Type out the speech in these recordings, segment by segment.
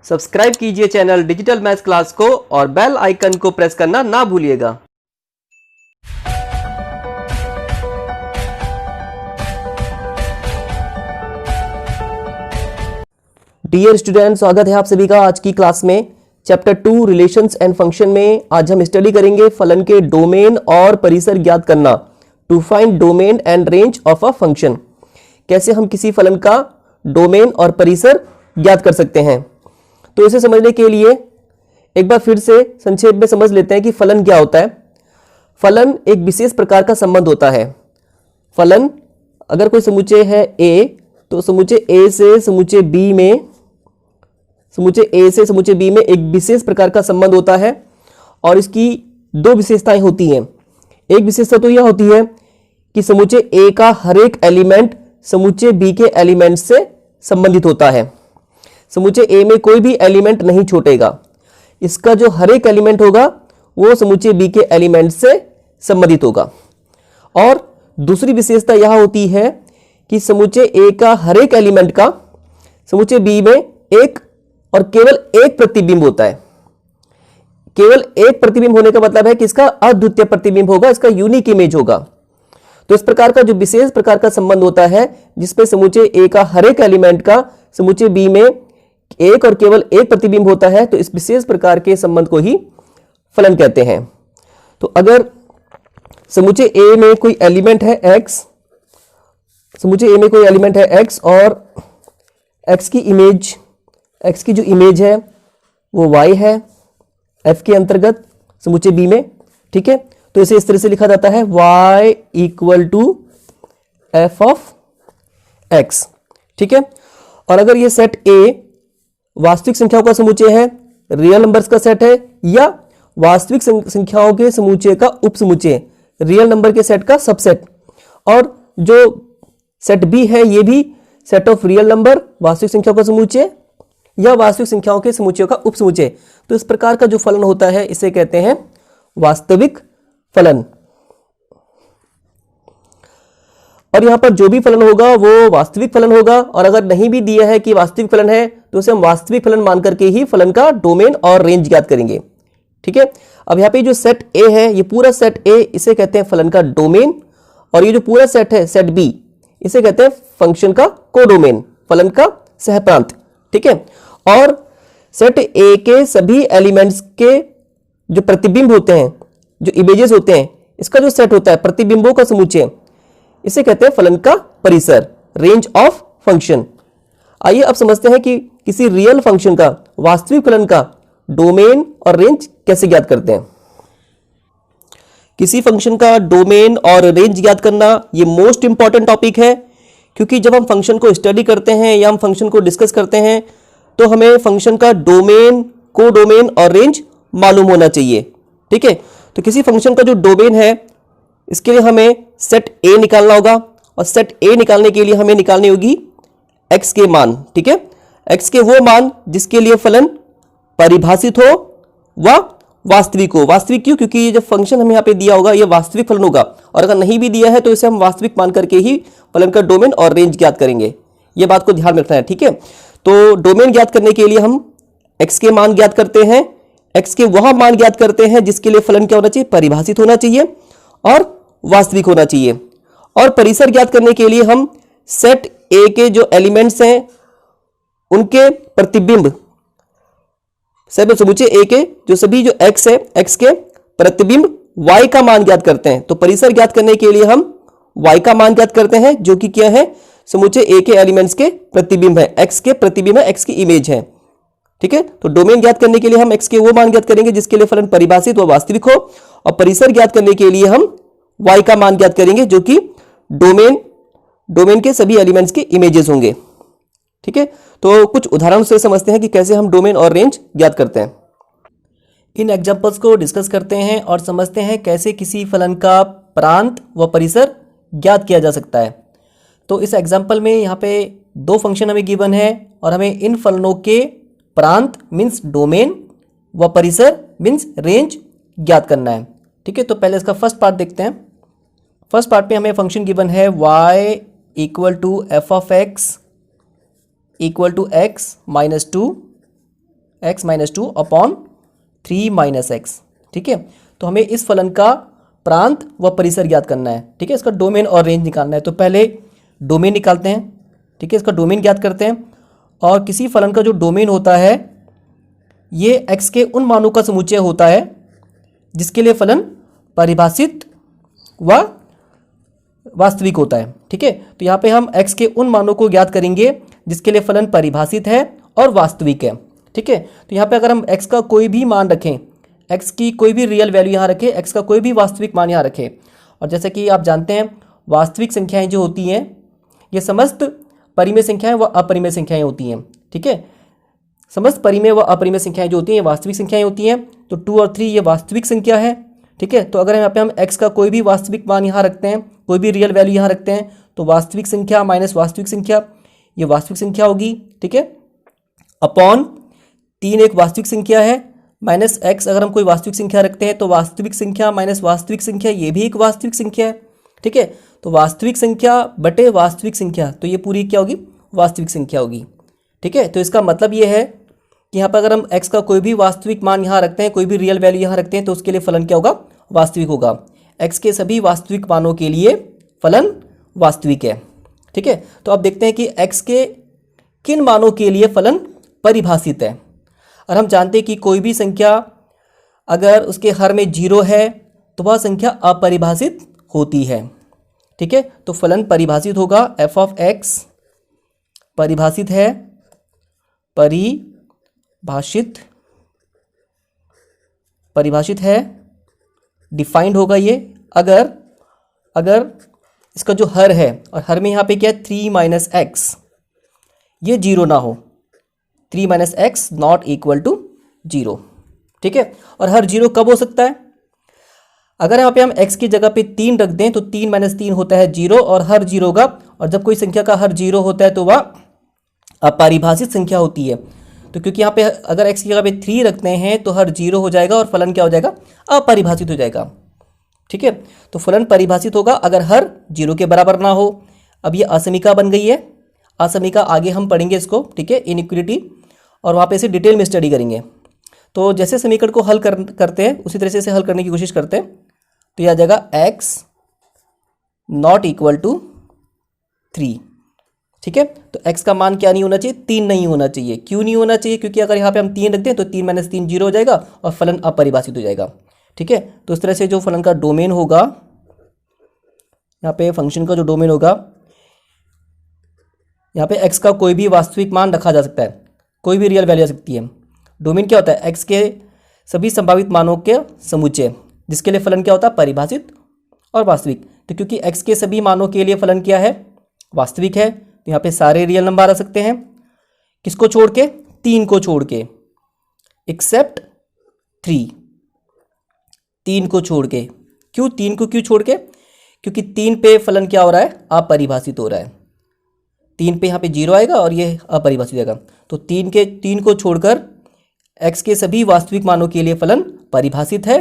Subscribe कीजिए channel digital maths class को और बेल आइकन को प्रेस करना ना भूलिएगा। डियर स्टूडेंट, स्वागत है आप सभी का आज की क्लास में। चैप्टर 2 रिलेशंस एंड फंक्शन में आज हम स्टडी करेंगे फलन के डोमेन और परिसर ज्ञात करना। To find domain and range of a function. कैसे हम किसी फलन का डोमेन और परिसर ज्ञात कर सकते हैं। तो इसे समझने के लिए एक बार फिर से संक्षेप में समझ लेते हैं कि फलन क्या होता है। फलन एक विशेष प्रकार का संबंध होता है। फलन अगर कोई समुच्चय है A, तो समुच्चय A से समुच्चय B में एक विशेष प्रकार का संबंध होता है और इसकी दो विशेषताएं होती हैं। एक विशेषता तो यह होती है कि समुच्चय A का हर एक एलिमेंट समुच्चय B के एलिमेंट से संबंधित होता है। समुच्चय A में कोई भी एलिमेंट नहीं छूटेगा। इसका जो हर एक एलिमेंट होगा वो समुच्चय B के एलिमेंट से संबंधित होगा। और दूसरी विशेषता यह होती है कि समुच्चय A का हर एक एलिमेंट का समुच्चय B में एक और केवल एक प्रतिबिंब होता है। केवल एक प्रतिबिंब होने का मतलब है कि इसका अद्वितीय प्रतिबिंब होगा, इसका यूनिक इमेज होगा। तो इस प्रकार का जो विशेष प्रकार का संबंध होता है जिसमें समुच्चय A का हर एक एलिमेंट का समुच्चय B में एक और केवल एक प्रतिबिंब होता है, तो इस विशेष प्रकार के संबंध को ही फलन कहते हैं। तो अगर समुच्चय A में कोई एलिमेंट है x, समुच्चय A में कोई एलिमेंट है x और x की जो इमेज है वो y है f के अंतर्गत समुच्चय B में, ठीक है। तो इसे इस तरह से लिखा जाता है y equal to f of x, ठीक है। और अगर ये सेट A वास्तविक संख्याओं का समुच्चय है, रियल नंबर्स का सेट है, या वास्तविक संख्याओं के समुच्चय का उपसमुच्चय, रियल नंबर के सेट का सबसेट, और जो सेट B है ये भी सेट ऑफ रियल नंबर वास्तविक संख्याओं का समुच्चय या वास्तविक संख्याओं के समुच्चयों का उपसमुच्चय, तो इस प्रकार का जो फलन होता है इसे कहते हैं वास्तविक फलन। और यहां पर जो भी फलन होगा वो वास्तविक फलन होगा, और अगर नहीं भी दिया है कि वास्तविक फलन है तो उसे हम वास्तविक फलन मान करके ही फलन का डोमेन और रेंज ज्ञात करेंगे, ठीक है। अब यहां पे जो सेट A है, ये पूरा सेट A इसे कहते हैं फलन का डोमेन, और ये जो पूरा सेट है सेट B इसे कहते हैं फंक्शन का कोडोमेन, फलन का सहप्रांत, ठीक है। और सेट A के सभी एलिमेंट्स के जो प्रतिबिंब होते हैं, जो इमेजेस होते हैं, इसका जो सेट होता है प्रतिबिंबों का समुच्चय, इसे कहते हैं फलन का परिसर, रेंज ऑफ फंक्शन। आइए अब समझते हैं कि किसी रियल फंक्शन का, वास्तविक फलन का डोमेन और रेंज कैसे ज्ञात करते हैं। किसी फंक्शन का डोमेन और रेंज ज्ञात करना ये मोस्ट इंपॉर्टेंट टॉपिक है, क्योंकि जब हम फंक्शन को स्टडी करते हैं या हम फंक्शन को डिस्कस करते हैं तो हमें फंक्शन का डोमेन, कोडोमेन और रेंज मालूम होना चाहिए, ठीक है। तो किसी फंक्शन का जो डोमेन है इसके लिए हमें सेट A निकालना होगा, और सेट A निकालने के लिए हमें निकालनी होगी x के मान, ठीक है। x के वो मान जिसके लिए फलन परिभाषित हो व वास्तविक हो। वास्तविक क्यों? क्योंकि ये जो फंक्शन हमें यहाँ पे दिया होगा ये वास्तविक फलन होगा, और अगर नहीं भी दिया है तो इसे हम वास्तविक मान करके ही फलन का डोमेन और रेंज ज्ञात करेंगे। ये बात को ध्यान में रखना है, ठीक है। तो डोमेन ज्ञात करने के लिए हम x के मान ज्ञात करते हैं, x के वह मान ज्ञात करते हैं जिसके लिए फलन क्या होना चाहिए, परिभाषित होना चाहिए और वास्तविक होना चाहिए। और परिसर ज्ञात करने के लिए हम सेट A के जो एलिमेंट्स हैं उनके प्रतिबिंब, समुच्चय A के जो सभी जो x है, x के प्रतिबिंब y का मान ज्ञात करते हैं। तो परिसर ज्ञात करने के लिए हम y का मान ज्ञात करते हैं, जो कि क्या है, समुच्चय A के एलिमेंट्स के प्रतिबिंब है, x के प्रतिबिंब है, x की इमेज है, ठीक है। तो डोमेन ज्ञात करने के लिए हम x के वो मान ज्ञात करेंगे जिसके लिए फलन परिभाषित व वास्तविक हो, और परिसर ज्ञात करने के लिए हम y का मान ज्ञात करेंगे जो कि डोमेन के सभी एलिमेंट्स के इमेजेस होंगे, ठीक है। तो कुछ उदाहरणों से समझते हैं कि कैसे हम डोमेन और रेंज ज्ञात करते हैं। इन एग्जांपल्स को डिस्कस करते हैं और समझते हैं कैसे किसी फलन का प्रांत व परिसर ज्ञात किया जा सकता है। तो इस एग्जांपल में यहाँ पे दो फंक्शन हमें गिवन है और हमें इन फलनों के प्रांत मीन्स डोमेन व परिसर मीन्स रेंज ज्ञात करना है, ठीक है। तो पहले इसका फर्स्ट पार्ट देखते हैं। फर्स्ट पार्ट में हमें फंक्शन गिवन है y equal to f of x equal to x minus 2 x minus two upon 3 minus x. ठीक है, तो हमें इस फलन का प्रांत व परिसर ज्ञात करना है। ठीक है, इसका डोमेन और रेंज निकालना है। तो पहले डोमेन निकालते हैं। ठीक है, इसका डोमेन ज्ञात करते हैं। और किसी फलन का जो डोमेन होता है ये x के उन मानों का समुच्चय होता है जिसके लिए फलन परिभाषित व वास्तविक होता है। ठीक है, तो यहाँ पे हम x के उन मानों को ज्ञात करेंगे जिसके लिए फलन परिभाषित है और वास्तविक है। ठीक है, तो यहाँ पे अगर हम x का कोई भी मान रखें, x की कोई भी रियल वैल्यू यहाँ रखें, x का कोई भी वास्तविक मान यहाँ रखें, और जैसे कि आप जानते हैं वास्तविक संख्याएं जो होती हैं ये समस्त परिमेय संख्याएं व अपरिमेय संख्याएं होती हैं। ठीक है, समस्त परिमेय व अपरिमेय संख्याएं जो होती हैं ये वास्तविक संख्याएं होती हैं। तो 2 और 3 ये वास्तविक संख्या है। ठीक है, तो अगर यहाँ पे हम x का कोई भी वास्तविक मान यहाँ रखते हैं, कोई भी रियल वैल्यू यहाँ रखते हैं, तो वास्तविक संख्या माइनस वास्तविक संख्या ये वास्तविक संख्या होगी। ठीक है, अपॉन 3 एक वास्तविक संख्या है, माइनस x अगर हम कोई वास्तविक संख्या रखते हैं तो वास्तविक संख्या माइनस वास्तविक संख्या ये भी एक वास्तविक संख्या है। ठीक है, तो वास्तविक संख्या बटे वास्तविक संख्या, तो ये पूरी क्या होगी, वास्तविक संख्या होगी। ठीक है, तो इसका मतलब ये है कि यहाँ पर अगर हम x का कोई भी वास्तविक मान यहाँ रखते हैं, कोई भी रियल वैल्यू यहाँ रखते हैं, तो उसके लिए फलन क्या होगा, वास्तविक होगा। x के सभी वास्तविक मानों के लिए फलन वास्तविक है। ठीक है, तो अब देखते हैं कि x के किन मानों के लिए फलन परिभाषित है। और हम जानते हैं कि कोई भी संख्या अगर उसके हर में 0 है तो वह संख्या अपरिभाषित होती है। ठीक है, तो फलन परिभाषित होगा, f ऑफ x परिभाषित है, परिभाषित है, डिफाइंड होगा ये अगर इसका जो हर है, और हर में यहाँ पे क्या है 3 माइनस एक्स, ये 0 ना हो, 3 minus x not equal to 0। ठीक है, और हर 0 कब हो सकता है, अगर यहाँ पे हम x की जगह पे 3 रख दें तो 3 माइनस 3 होता है 0 और हर 0 होगा। और जब कोई संख्या का हर 0 होता है तो वह अपरिभाषित संख्या होती है। तो क्योंकि यहाँ पे अगर x की जगह पे 3 रखते हैं तो हर 0 हो जाएगा और फलन क्या हो जाएगा, अपरिभाषित हो जाएगा। ठीक है, तो फलन परिभाषित होगा अगर हर 0 के बराबर ना हो। अब ये असमीका बन गई है, असमीका आगे हम पढ़ेंगे इसको। ठीक है, इनइक्विटी, और वहाँ पे इसे डिटेल में स्टडी करेंगे। तो जैसे समीकरण को हल करते हैं उसी तरह से हल करने की कोशिश करते हैं। तो यह आ जाएगा x नॉट इक्वल टू 3। ठीक है, तो x का मान क्या नहीं होना चाहिए, 3 नहीं होना चाहिए। क्यों नहीं होना चाहिए, क्योंकि अगर यहाँ पे हम 3 रख दें तो 3 माइनस 3 0 हो जाएगा और फलन अपरिभाषित हो जाएगा। ठीक है, तो इस तरह से जो फलन का डोमेन होगा, यहाँ पे फंक्शन का जो डोमेन होगा, यहाँ पे x का कोई भी वास्तविक मान रखा जा सकता है, कोई भी रियल वैल्यू आ सकती है। डोमेन क्या होता है, x के सभी संभावित मानों के समुच्चय, जिसके लिए फलन क्या होता है, परिभाषित और वास्तविक। तो क्योंकि x के सभी मानों के लिए फलन क्या है, वास्तविक है, तो यहाँ पे सारे रियल नंबर आ सकते हैं। किसको छोड़ के, 3 को छोड़ के, एक्सेप्ट 3, 3 को छोड़ के। क्यों 3 को क्यों छोड़ के, क्योंकि 3 पे फलन क्या हो रहा है, अपरिभाषित हो रहा है। 3 पे यहाँ पे 0 आएगा और ये अपरिभाषित आएगा। तो 3 को छोड़कर x के सभी वास्तविक मानों के लिए फलन परिभाषित है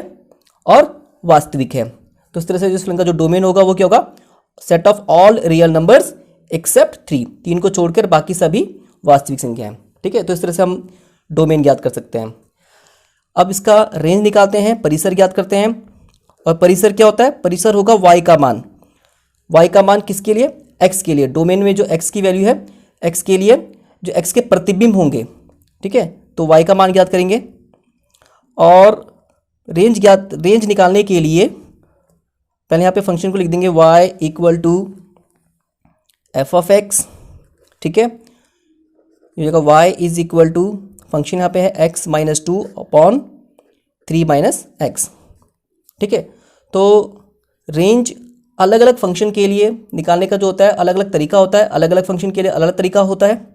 और वास्तविक है। तो इस तरह से जिस फलन का जो डोमेन होगा वो क्या होगा, set of all real numbers accept 3, 3 को छोड़कर बाकी सभी वास्तविक संख्या है। ठीक है, तो इस तरह से हम डोमेन ज्ञात कर सकते हैं। अब इसका रेंज निकालते हैं, परिसर ज्ञात करते हैं। और परिसर क्या होता है, परिसर होगा y का मान। y का मान किसके लिए, x के लिए। डोमेन में जो x की वैल्यू है, x के लिए जो x के प्रतिबिंब होंगे। ठीक है, तो y का मान ज्ञात करेंगे। और रेंज निकालने के लिए पहले यहाँ पे फंक्शन को लिख देंगे y equal to f of x. ठीक है, ये जगह y is equal to function यहाँ पे है x minus 2 upon 3 minus x. ठीक है, तो रेंज अलग अलग फंक्शन के लिए निकालने का जो होता है अलग अलग तरीका होता है, अलग अलग फंक्शन के लिए अलग अलग तरीका होता है,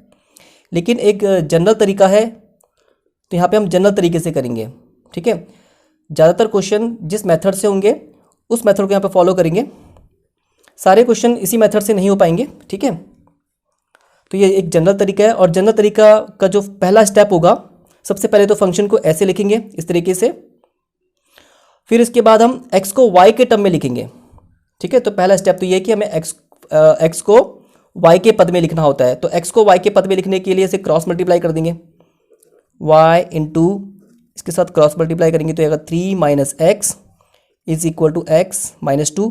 लेकिन एक जनरल तरीका है। तो यहाँ पे हम जनरल तरीके से करेंगे। ठीक है, ज़्यादातर क्वेश्चन जिस मेथड से होंगे उस मेथड को यहाँ पे फॉलो करेंगे। सारे क्वेश्चन इसी मेथड से नहीं हो पाएंगे। ठीक है, तो ये एक जनरल तरीका है। और जनरल तरीका का जो पहला स्टेप होगा, सबसे पहले तो फंक्शन को ऐसे लिखेंगे इस तरीके से, फिर इसके बाद हम x को y के टर्म में लिखेंगे। ठीक है, तो पहला स्टेप तो ये है कि हमें x को y के पद में लिखना होता है। तो x को y के पद में लिखने के लिए इसे क्रॉस मल्टीप्लाई कर देंगे। वाई इंटू इसके साथ क्रॉस मल्टीप्लाई करेंगे तो आएगा 3 minus x is equal to x minus 2।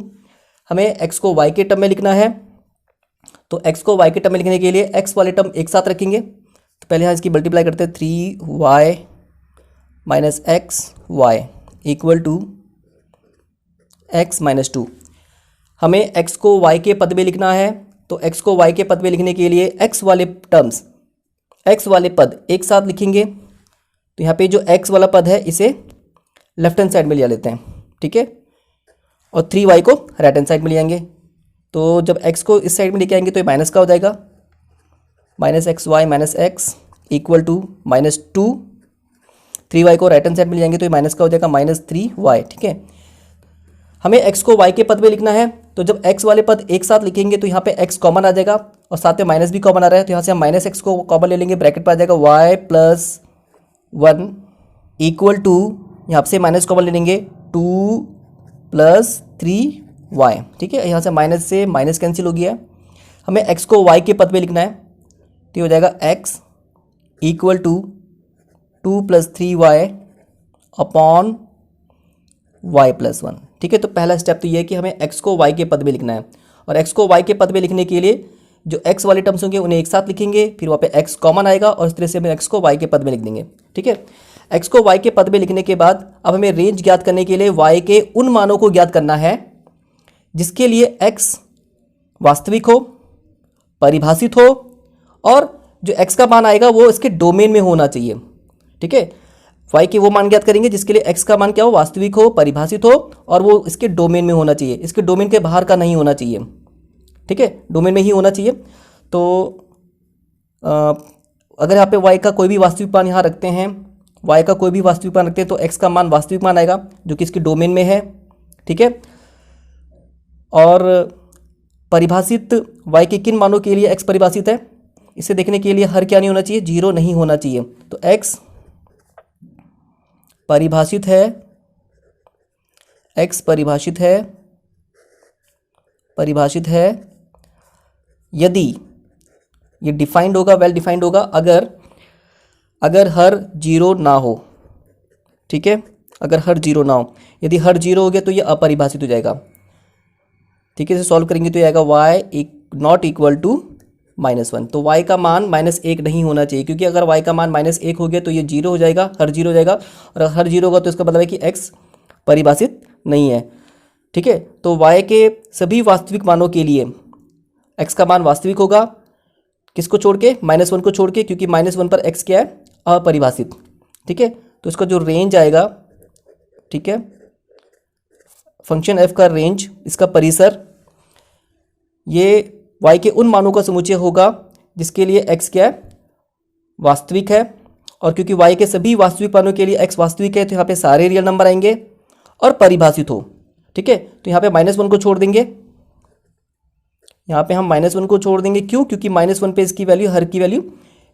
हमें एक्स को वाई के टर्म में लिखना है, तो एक्स को वाई के टर्म में लिखने के लिए एक्स वाले टर्म एक साथ रखेंगे। तो पहले यहाँ इसकी मल्टीप्लाई करते हैं, 3y minus x y equal to x minus 2। हमें x को y के पद में लिखना है, तो x को y के पद में लिखने के लिए x वाले टर्म्स, x वाले पद एक साथ लिखेंगे। तो यहाँ पे जो x वाला पद है इसे लेफ्ट हैंड साइड में ले लेते हैं, ठीक है, और 3y को राइट हैंड साइड में ले आएंगे। तो जब x को इस साइड में लेके आएंगे तो ये माइनस का हो जाएगा, minus x y minus x equal to minus 2। 3y को राइट हैंड साइड में ले जाएंगे तो ये माइनस का हो जाएगा माइनस 3y, ठीक है। हमें x को y के पद में लिखना है, तो जब x वाले पद एक साथ लिखेंगे तो यहाँ पे x कॉमन आ जाएगा और साथ में माइनस भी कॉमन आ रहा है, तो यहाँ से हम माइनस एक्स को कॉमन ले लेंगे, ब्रैकेट पर आ जाएगा y प्लस 1 इक्वल टू, यहाँ से माइनस कॉमन ले लेंगे 2 प्लस 3y, ठीक है। यहाँ से माइनस कैंसिल हो गया। हमें x को y के पद में लिखना है, तो ये हो जाएगा x equal to 2 plus 3y upon y plus 1, ठीक है। तो पहला स्टेप तो ये है कि हमें x को y के पद में लिखना है, और x को y के पद में लिखने के लिए जो x वाले टर्म्स होंगे उन्हें एक साथ लिखेंगे, फिर वहाँ पे x कॉमन आएगा और इस तरह से हमें x को y के पद में लिख देंगे, ठीक है। x को y के पद में लिखने के बाद अब हमें रेंज ज्ञात करने के लिए y के उन मानों को ज्ञात करना है जिसके लिए x वास्तविक हो, परिभाषित हो, और जो x का मान आएगा वो इसके डोमेन में होना चाहिए, ठीक है। y के वो मान ज्ञात करेंगे जिसके लिए x का मान क्या हो, वास्तविक हो, परिभाषित हो, और वो इसके डोमेन में होना चाहिए, इसके डोमेन के बाहर का नहीं होना चाहिए, ठीक है, डोमेन में ही होना चाहिए। तो अगर यहाँ पे y का कोई भी वास्तविक मान यहाँ रखते हैं, y का कोई भी वास्तविक मान रखते हैं, तो x का मान वास्तविक मान आएगा जो कि इसके डोमेन में है, ठीक है। और परिभाषित y के किन मानों के लिए x परिभाषित है, इसे देखने के लिए हर क्या नहीं होना चाहिए, 0 नहीं होना चाहिए। तो x परिभाषित है, x परिभाषित है यदि ये डिफाइंड होगा, वेल डिफाइंड होगा, अगर हर 0 ना हो, ठीक है, अगर हर 0 ना हो। यदि हर 0 हो गया तो ये अपरिभाषित हो जाएगा, ठीक है। इसे सॉल्व करेंगे तो ये आएगा y नॉट इक्वल टू -1। तो y का मान -1 नहीं होना चाहिए, क्योंकि अगर y का मान -1 हो गया तो ये 0 हो जाएगा, हर 0 हो जाएगा, और हर 0 होगा तो इसका मतलब है कि x परिभाषित नहीं है, ठीक है। तो y के सभी वास्तविक मानों के लिए x का मान वास्तविक होगा, किसको छोड़ के, -1 को छोड़ के, क्योंकि -1 पर x क्या है, अपरिभाषित, ठीक है। तो इसका जो रेंज आएगा, ठीक है, फंक्शन f का रेंज, इसका परिसर, ये y के उन मानों का समुच्चय होगा जिसके लिए x क्या है, वास्तविक है, और क्योंकि y के सभी वास्तविक मानों के लिए x वास्तविक है तो यहाँ पे सारे रियल नंबर आएंगे और परिभाषित हो, ठीक है। तो यहाँ पे -1 को छोड़ देंगे, यहाँ पे हम -1 को छोड़ देंगे, क्यों, क्योंकि -1 पे इसकी वैल्यू, हर की वैल्यू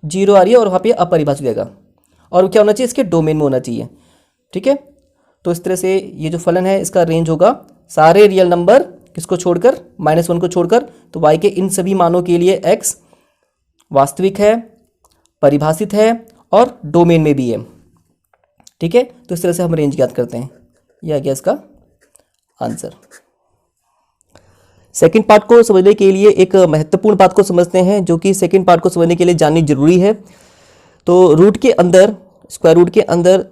0 आ रही है, और वहाँ पे अपरिभाषित जाएगा, और क्या होना चाहिए, इसके डोमेन में होना चाहिए, ठीक है। तो इस तरह से ये जो फलन है इसका रेंज होगा सारे रियल नंबर किसको छोड़कर, -1 को छोड़कर। तो y के इन सभी मानों के लिए x वास्तविक है, परिभाषित है, और डोमेन में भी है, ठीक है। तो इस तरह से हम रेंज ज्ञात करते हैं। यह आ गया इसका आंसर। सेकंड पार्ट को समझने के लिए एक महत्वपूर्ण बात को समझते हैं, जो कि सेकंड पार्ट को समझने के लिए जाननी जरूरी है। तो रूट के अंदर, स्क्वायर रूट के अंदर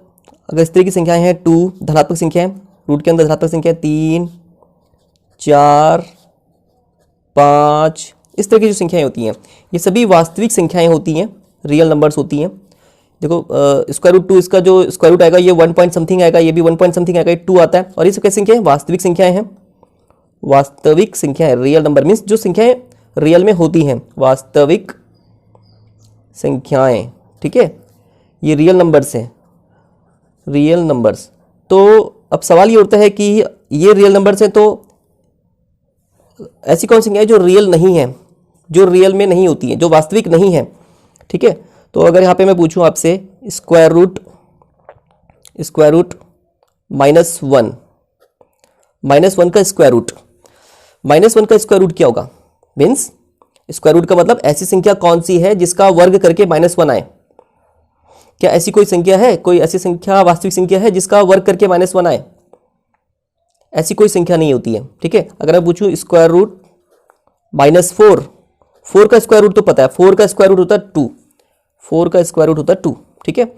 अगर इस तरह की संख्याएं हैं, 2 धनात्मक संख्याएं, रूट के अंदर धनात्मक संख्या 3, 4, 5, इस तरह की जो संख्याएं होती हैं ये सभी वास्तविक संख्याएं होती हैं, रियल नंबर्स होती हैं। देखो स्क्वायर रूट 2, इसका जो स्क्वायर रूट आएगा ये 1 पॉइंट समथिंग आएगा, ये भी 1 पॉइंट समथिंग आएगा, 2 आता है। और ये सब कैसी संख्याएं, वास्तविक संख्याएं हैं, वास्तविक संख्याएं, रियल नंबर मीन्स जो संख्याएं रियल में होती हैं, वास्तविक संख्याएं, ठीक है, ये रियल नंबर्स हैं, रियल नंबर्स। तो अब सवाल ये उठता है कि ये रियल नंबर्स हैं, तो ऐसी कौन सी संख्याएं जो रियल नहीं है, जो रियल में नहीं होती है, जो वास्तविक नहीं है, ठीक है। तो अगर यहाँ पे मैं पूछूं आपसे स्क्वायर रूट -1 का स्क्वायर रूट, -1 का स्क्वायर रूट क्या होगा, मीन्स स्क्वायर रूट का मतलब ऐसी संख्या कौन सी है जिसका वर्ग करके -1 आए। क्या ऐसी कोई संख्या है, कोई ऐसी संख्या वास्तविक संख्या है जिसका वर्ग करके -1 आए? ऐसी कोई संख्या नहीं होती है। ठीक है, अगर मैं पूछूं स्क्वायर रूट -4, 4 का स्क्वायर रूट तो पता है, 4 का स्क्वायर रूट होता है 2, 4 का स्क्वायर रूट होता है 2। ठीक है,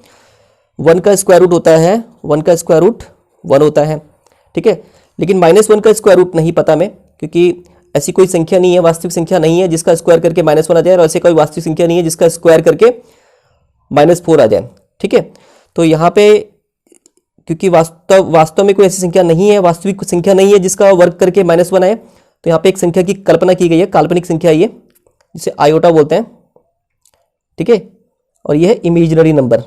1 का स्क्वायर रूट होता है, 1 का स्क्वायर रूट 1 होता है। ठीक है, लेकिन -1 का स्क्वायर रूट नहीं पता मैं, क्योंकि ऐसी कोई संख्या नहीं है, वास्तविक संख्या नहीं है जिसका स्क्वायर करके -1 आ जाए, और ऐसे कोई वास्तविक संख्या नहीं है जिसका स्क्वायर करके -4 आ जाए। ठीक है, तो यहाँ पे क्योंकि वास्तव में कोई ऐसी संख्या नहीं है, वास्तविक संख्या नहीं है जिसका वर्ग करके -1 आए, तो यहाँ पे एक संख्या की कल्पना की गई है, काल्पनिक संख्या ये, जिसे आयोटा बोलते हैं। ठीक है, और यह है इमेजिनरी नंबर।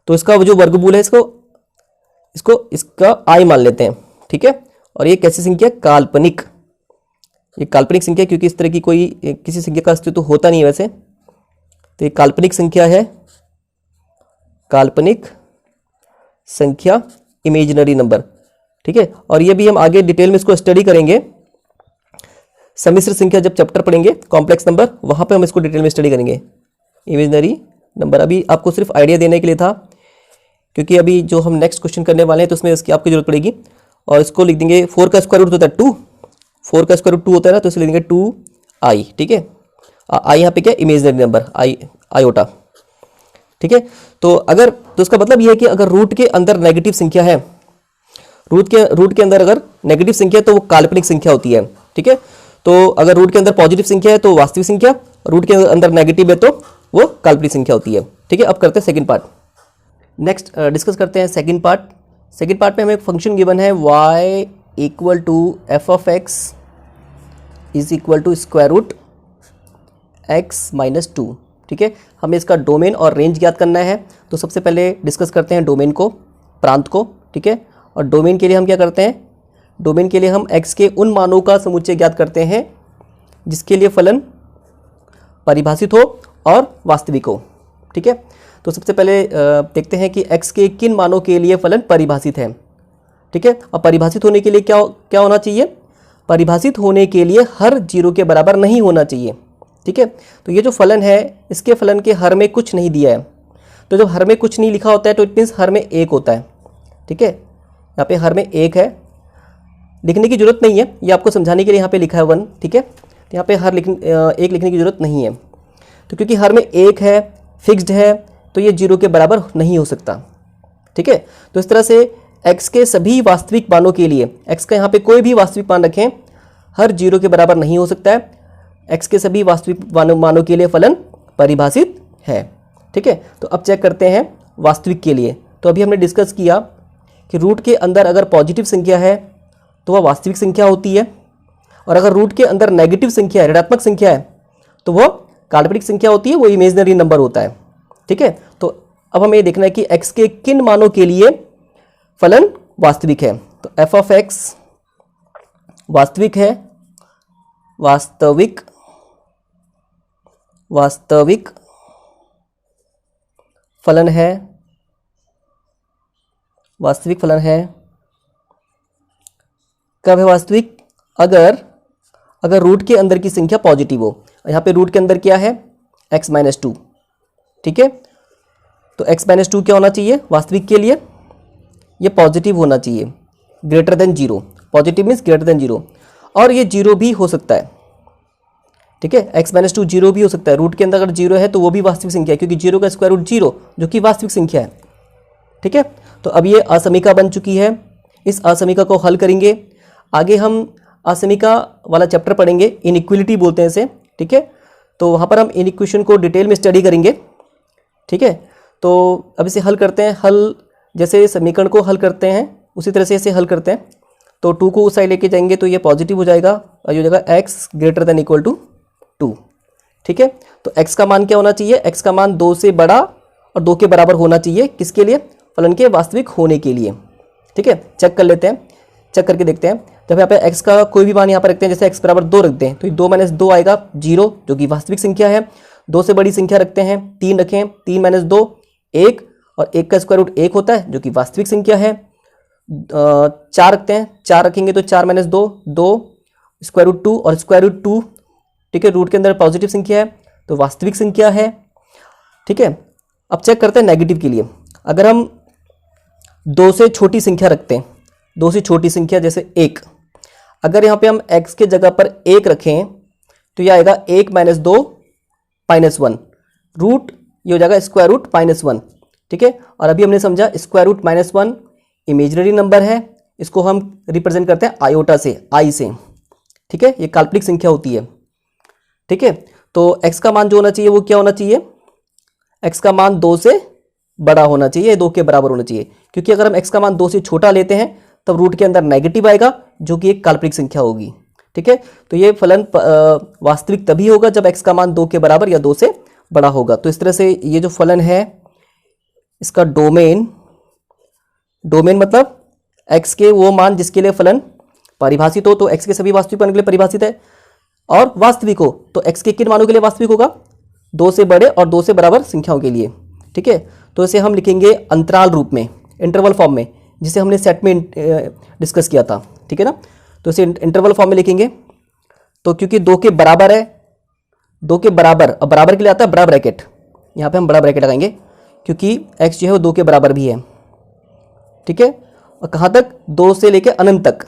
तो इसका जो वर्गमूल है इसका आई मान लेते हैं। ठीक है, और ये कैसी संख्या? काल्पनिक। ये काल्पनिक संख्या, क्योंकि इस तरह की कोई किसी संख्या का अस्तित्व होता नहीं है वैसे, तो ये काल्पनिक संख्या है, काल्पनिक संख्या, इमेजिनरी नंबर। ठीक है, और ये भी हम आगे डिटेल में इसको स्टडी करेंगे, सम्मिश्र संख्या जब चैप्टर पढ़ेंगे, कॉम्प्लेक्स नंबर, वहां पे हम इसको डिटेल में स्टडी करेंगे। इमेजिनरी नंबर अभी आपको सिर्फ आइडिया देने के लिए था, क्योंकि अभी जो हम नेक्स्ट क्वेश्चन करने वाले हैं तो उसमें इसकी आपकी जरूरत पड़ेगी। और इसको लिख देंगे, 4 का स्क्वायर रूट होता है 2, 4 का स्क्वायर रूट 2 होता है ना, तो इसलिए लिख देंगे 2i। ठीक है, आई यहाँ पे क्या? Imaginary number, iota. ठीक है, तो इसका मतलब यह है कि अगर रूट के अंदर नेगेटिव संख्या है, रूट के अंदर अगर नेगेटिव संख्या है तो वो काल्पनिक संख्या होती है। ठीक है, तो अगर रूट के अंदर पॉजिटिव संख्या है तो वास्तविक संख्या, रूट के अंदर नेगेटिव है तो वो काल्पनिक संख्या होती है। ठीक है, अब करते हैं सेकंड पार्ट। नेक्स्ट डिस्कस करते हैं सेकंड पार्ट। सेकंड पार्ट में हमें एक फंक्शन गिवन है y equal to f of x is equal to square root x minus 2। ठीक है, हमें इसका डोमेन और रेंज ज्ञात करना है। तो सबसे पहले डिस्कस करते हैं डोमेन को, प्रांत को। ठीक है, और डोमेन के लिए हम क्या करते हैं? डोमेन के लिए हम x के उन मानों का समुच्चय ज्ञात करते हैं जिसके लिए फलन परिभाषित हो और वास्तविक हो। ठीक है, तो सबसे पहले देखते हैं कि x के किन मानों के लिए फलन परिभाषित है। ठीक है, अब परिभाषित होने के लिए क्या होना चाहिए? परिभाषित होने के लिए हर 0 के बराबर नहीं होना चाहिए। ठीक है, तो ये जो फलन है इसके फलन के हर में कुछ नहीं दिया है, तो जब हर में कुछ नहीं लिखा होता है तो इट मीन्स हर में 1 होता है। ठीक है, यहाँ पे हर में 1 है, लिखने की जरूरत नहीं है, ये आपको समझाने के लिए यहाँ पे लिखा है 1। ठीक है, तो यहाँ पे एक लिखने की जरूरत नहीं है, तो क्योंकि हर में 1 है, फिक्स्ड है, तो ये 0 के बराबर नहीं हो सकता। ठीक है, तो इस तरह से x के सभी वास्तविक मानों के लिए, x का यहाँ पे कोई भी वास्तविक मान रखें, हर 0 के बराबर नहीं हो सकता है। x के सभी वास्तविक मानों के लिए फलन परिभाषित है। ठीक है, तो अब चेक करते हैं वास्तविक के लिए। तो अभी हमने डिस्कस किया कि रूट के अंदर अगर पॉजिटिव संख्या है तो वह वास्तविक संख्या होती है, और अगर रूट के अंदर नेगेटिव संख्या है, ऋणात्मक संख्या है, तो वह काल्पनिक संख्या होती है, वो इमेजिनरी नंबर होता है। ठीक है, तो अब हमें देखना है कि x के किन मानों के लिए फलन वास्तविक है। तो f ऑफ x वास्तविक है, वास्तविक फलन है, वास्तविक फलन है। कब है वास्तविक? अगर रूट के अंदर की संख्या पॉजिटिव हो। यहाँ पे रूट के अंदर क्या है? x minus 2। ठीक है, तो x माइनस 2 क्या होना चाहिए वास्तविक के लिए? ये पॉजिटिव होना चाहिए, greater than 0। Positive means greater than 0, और ये 0 भी हो सकता है। ठीक है, x माइनस 2 0 भी हो सकता है। रूट के अंदर अगर 0 है तो वो भी वास्तविक संख्या है, क्योंकि 0 का स्क्वायर रूट 0 जो कि वास्तविक संख्या है। ठीक है, तो अब ये असमीका बन चुकी है, इस असमीका को हल करेंगे। आगे हम असमीका वाला चैप्टर पढ़ेंगे, इनइक्वलिटी बोलते हैं इसे। ठीक है, तो वहाँ पर हम इनइक्वेशन को डिटेल में स्टडी करेंगे। ठीक है, तो अब इसे हल करते हैं। हल जैसे समीकरण को हल करते हैं उसी तरह से इसे हल करते हैं। तो 2 को उस साइड लेके जाएंगे तो ये पॉजिटिव हो जाएगा, और ये हो जाएगा x greater than equal to 2। ठीक है, तो x का मान क्या होना चाहिए? x का मान 2 से बड़ा और 2 के बराबर होना चाहिए। किसके लिए? फलन के वास्तविक होने के लिए। ठीक है, चेक कर लेते हैं, चेक करके देखते हैं। जब यहाँ पे x का कोई भी मान यहाँ पर रखते हैं, जैसे x बराबर 2 रखते हैं, तो ये 2 माइनस 2 आएगा 0, जो कि वास्तविक संख्या है। 2 से बड़ी संख्या रखते हैं, 3 रखें, 3 माइनस 2 1, और 1 का स्क्वायर रूट 1 होता है, जो कि वास्तविक संख्या है। 4 रखते हैं, 4 रखेंगे तो 4 माइनस 2 2, स्क्वायर रूट 2 और स्क्वायर रूट 2। ठीक है, रूट के अंदर पॉजिटिव संख्या है तो वास्तविक संख्या है। ठीक है, अब चेक करते हैं नेगेटिव के लिए। अगर हम 2 से छोटी संख्या रखते हैं, 2 से छोटी संख्या जैसे 1, अगर यहाँ पे हम x के जगह पर 1 रखें तो यह आएगा 1 - 2 - 1, रूट ये हो जाएगा स्क्वायर रूट -1, ठीक है। और अभी हमने समझा स्क्वायर रूट -1 इमेजिनरी नंबर है, इसको हम रिप्रेजेंट करते हैं आयोटा से, आई से, ठीक है। ये काल्पनिक संख्या होती है, ठीक है। तो x का मान जो होना चाहिए वो क्या होना चाहिए, x का मान 2 से बड़ा होना चाहिए, 2 के बराबर होना चाहिए, क्योंकि अगर हम x का मान 2 से छोटा लेते हैं तब रूट के अंदर नेगेटिव आएगा जो कि एक काल्पनिक संख्या होगी, ठीक है। तो ये फलन वास्तविक तभी होगा जब x का मान 2 के बराबर या 2 से बड़ा होगा। तो इस तरह से ये जो फलन है इसका डोमेन मतलब x के वो मान जिसके लिए फलन परिभाषित हो, तो x के सभी वास्तविक मानों के लिए परिभाषित है, और वास्तविक हो तो x के किन मानों के लिए वास्तविक होगा, 2 से बड़े और 2 से बराबर संख्याओं के लिए, ठीक है। तो इसे हम लिखेंगे अंतराल रूप में, इंटरवल फॉर्म में, जिसे हमने सेट में डिस्कस किया था, ठीक है ना। तो इसे इंटरवल फॉर्म में लिखेंगे। तो क्योंकि 2 के बराबर है, 2 के बराबर, अब बराबर के लिए आता है बड़ा ब्रैकेट, यहाँ पे हम बड़ा ब्रैकेट लगाएंगे क्योंकि x जो है वो 2 के बराबर भी है, ठीक है। और कहाँ तक, 2 से लेकर अनंत तक,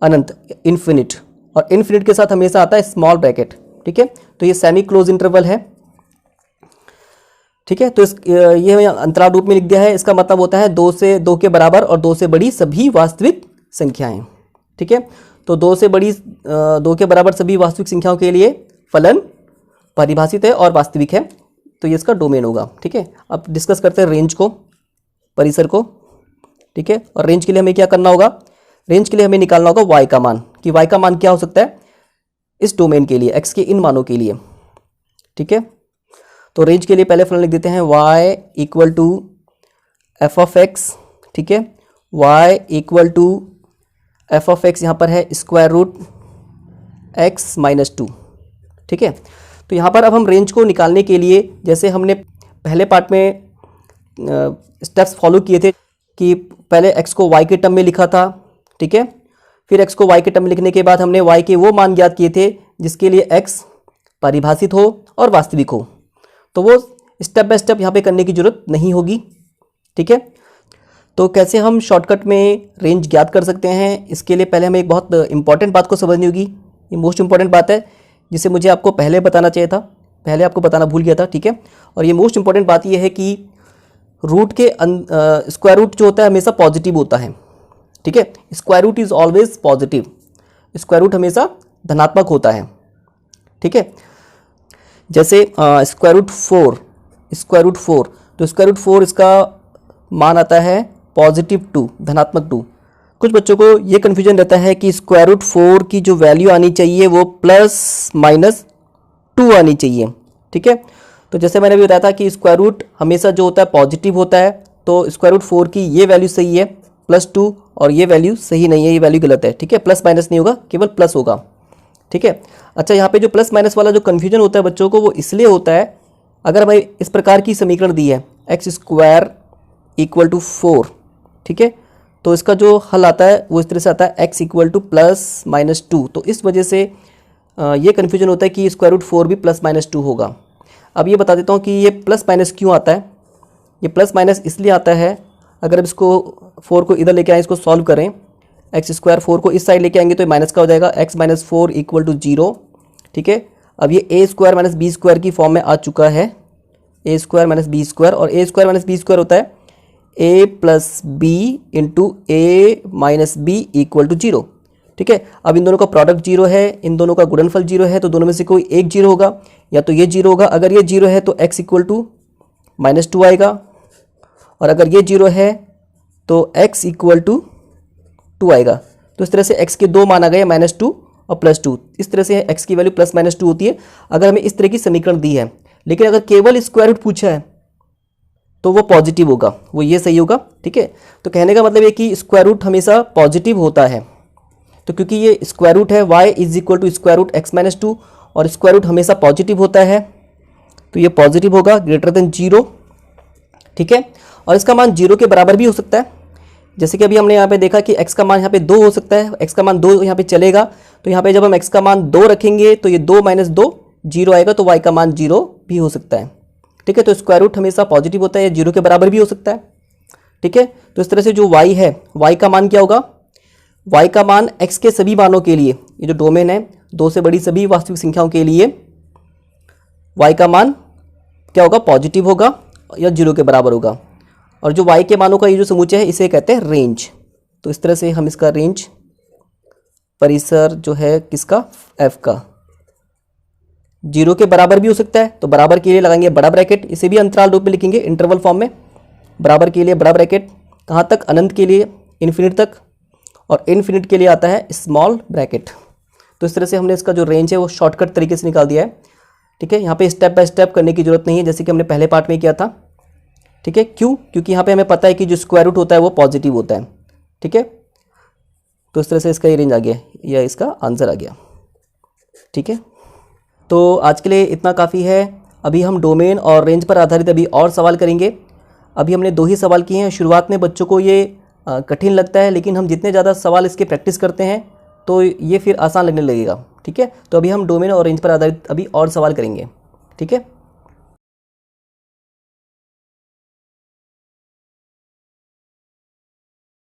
अनंत इन्फिनिट, और इन्फिनिट के साथ हमेशा आता है स्मॉल ब्रैकेट, ठीक है। तो ये सेमी क्लोज इंटरवल है, ठीक है। तो ये अंतराल रूप में लिख दिया है। इसका मतलब होता है 2 के बराबर और 2 से बड़ी सभी वास्तविक संख्याएं, ठीक है। तो 2 के बराबर सभी वास्तविक संख्याओं के लिए फलन परिभाषित है और वास्तविक है, तो ये इसका डोमेन होगा, ठीक है। अब डिस्कस करते हैं रेंज को, परिसर को, ठीक है। और रेंज के लिए हमें क्या करना होगा, रेंज के लिए हमें निकालना होगा y का मान, कि y का मान क्या हो सकता है इस डोमेन के लिए, x के इन मानों के लिए, ठीक है। तो रेंज के लिए पहले फलन लिख देते हैं y = f(x), ठीक है। y = f(x) यहाँ पर है स्क्वायर रूट x - 2, ठीक है। तो यहाँ पर अब हम रेंज को निकालने के लिए, जैसे हमने पहले पार्ट में स्टेप्स फॉलो किए थे कि पहले x को y के टर्म में लिखा था, ठीक है। फिर x को y के टर्म में लिखने के बाद हमने y के वो मान ज्ञात किए थे जिसके लिए x परिभाषित हो और वास्तविक हो, तो वो स्टेप बाय स्टेप यहाँ पे करने की जरूरत नहीं होगी, ठीक है। तो कैसे हम शॉर्टकट में रेंज ज्ञात कर सकते हैं, इसके लिए पहले हमें एक बहुत इंपॉर्टेंट बात को समझनी होगी। ये मोस्ट इंपॉर्टेंट बात है जिसे मुझे आपको पहले बताना चाहिए था, पहले आपको बताना भूल गया था, ठीक है। और ये मोस्ट इंपॉर्टेंट बात ये है कि रूट के स्क्वायर रूट जो होता है हमेशा पॉजिटिव होता है, ठीक है। Square root is always positive, square root हमेशा धनात्मक होता है, ठीक है। जैसे स्क्वायर रूट 4, तो स्क्वायर रूट 4 इसका मान आता है +2, धनात्मक 2। कुछ बच्चों को ये कन्फ्यूजन रहता है कि स्क्वायर रूट 4 की जो वैल्यू आनी चाहिए वो +-2 आनी चाहिए, ठीक है। तो जैसे मैंने भी बताया था कि स्क्वायर रूट हमेशा जो होता है पॉजिटिव होता है, तो स्क्वायर रूट 4 की ये वैल्यू सही है +2, और ये वैल्यू सही नहीं है, ये वैल्यू गलत है, ठीक है। प्लस माइनस नहीं होगा, केवल प्लस होगा, ठीक है। अच्छा, यहाँ पे जो प्लस माइनस वाला जो कन्फ्यूजन होता है बच्चों को, वो इसलिए होता है, अगर भाई इस प्रकार की समीकरण दी है x² = 4, ठीक है, तो इसका जो हल आता है वो इस तरह से आता है x = +-2। तो इस वजह से ये कन्फ्यूजन होता है कि स्क्वायर रूट 4 भी +-2 होगा। अब ये बता देता हूँ कि ये प्लस माइनस क्यों आता है। ये प्लस माइनस इसलिए आता है, अगर अब इसको 4 को इधर लेके आए, इसको सॉल्व करें, x², 4 को इस साइड लेके आएंगे तो ये माइनस का हो जाएगा, x - 4 = 0, ठीक है। अब ये a² - b² की फॉर्म में आ चुका है, a² - b², और a² - b² होता है a + b × a - b = 0, ठीक है। अब इन दोनों का प्रोडक्ट 0 है, इन दोनों का गुणनफल 0 है, तो दोनों में से कोई एक 0 होगा, या तो ये 0 होगा। अगर ये 0 है तो x = -2 आएगा, और अगर ये 0 है तो x = 2 आएगा। तो इस तरह से x के दो मान आ गए, -2 और +2। इस तरह से x की वैल्यू +-2 होती है अगर हमें इस तरह की समीकरण दी है। लेकिन अगर केवल स्क्वायर रूट पूछा है तो वो पॉजिटिव होगा, वो ये सही होगा, ठीक है। तो कहने का मतलब है कि स्क्वायर रूट हमेशा पॉजिटिव होता है। तो क्योंकि ये स्क्वायर रूट है, y = x - 2, और स्क्वायर रूट हमेशा पॉजिटिव होता है, तो ये पॉजिटिव होगा, >0, ठीक है। और इसका मान 0 के बराबर भी हो सकता है, जैसे कि अभी हमने यहाँ पे देखा कि x का मान यहाँ पे 2 हो सकता है, x का मान 2 यहाँ पे चलेगा। तो यहाँ पे जब हम x का मान 2 रखेंगे तो ये 2 - 2 0 आएगा, तो y का मान 0 भी हो सकता है, ठीक है। तो स्क्वायर रूट हमेशा पॉजिटिव होता है या 0 के बराबर भी हो सकता है, ठीक है। तो इस तरह से जो y है, y का मान क्या होगा, y का मान x के सभी मानों के लिए, ये जो डोमेन है 2 से बड़ी सभी वास्तविक संख्याओं के लिए y का मान क्या होगा, पॉजिटिव होगा या 0 के बराबर होगा। और जो y के मानों का ये जो समुच्चय है इसे कहते हैं रेंज। तो इस तरह से हम इसका रेंज, परिसर जो है किसका, f का, 0 के बराबर भी हो सकता है। तो बराबर के लिए लगाएंगे बड़ा ब्रैकेट, इसे भी अंतराल रूप में लिखेंगे, इंटरवल फॉर्म में। बराबर के लिए बड़ा ब्रैकेट, कहाँ तक, अनंत के लिए इन्फिनिट तक, और इन्फिनिट के लिए आता है स्मॉल ब्रैकेट। तो इस तरह से हमने इसका जो रेंज है वो शॉर्टकट तरीके से निकाल दिया है, ठीक है। यहाँ पे स्टेप बाय स्टेप करने की जरूरत नहीं है, जैसे कि हमने पहले पार्ट में किया था, ठीक है। क्यों, क्योंकि यहाँ पे हमें पता है कि जो स्क्वायर रूट होता है वो पॉजिटिव होता है, ठीक है। तो इस तरह से इसका ये रेंज आ गया, या इसका आंसर आ गया, ठीक है। तो आज के लिए इतना काफ़ी है। अभी हम डोमेन और रेंज पर आधारित अभी और सवाल करेंगे। अभी हमने 2 ही सवाल किए हैं। शुरुआत में बच्चों को ये कठिन लगता है, लेकिन हम जितने ज़्यादा सवाल इसके प्रैक्टिस करते हैं तो ये फिर आसान लगने लगेगा, ठीक है। तो अभी हम डोमेन और रेंज पर आधारित अभी और सवाल करेंगे, ठीक है।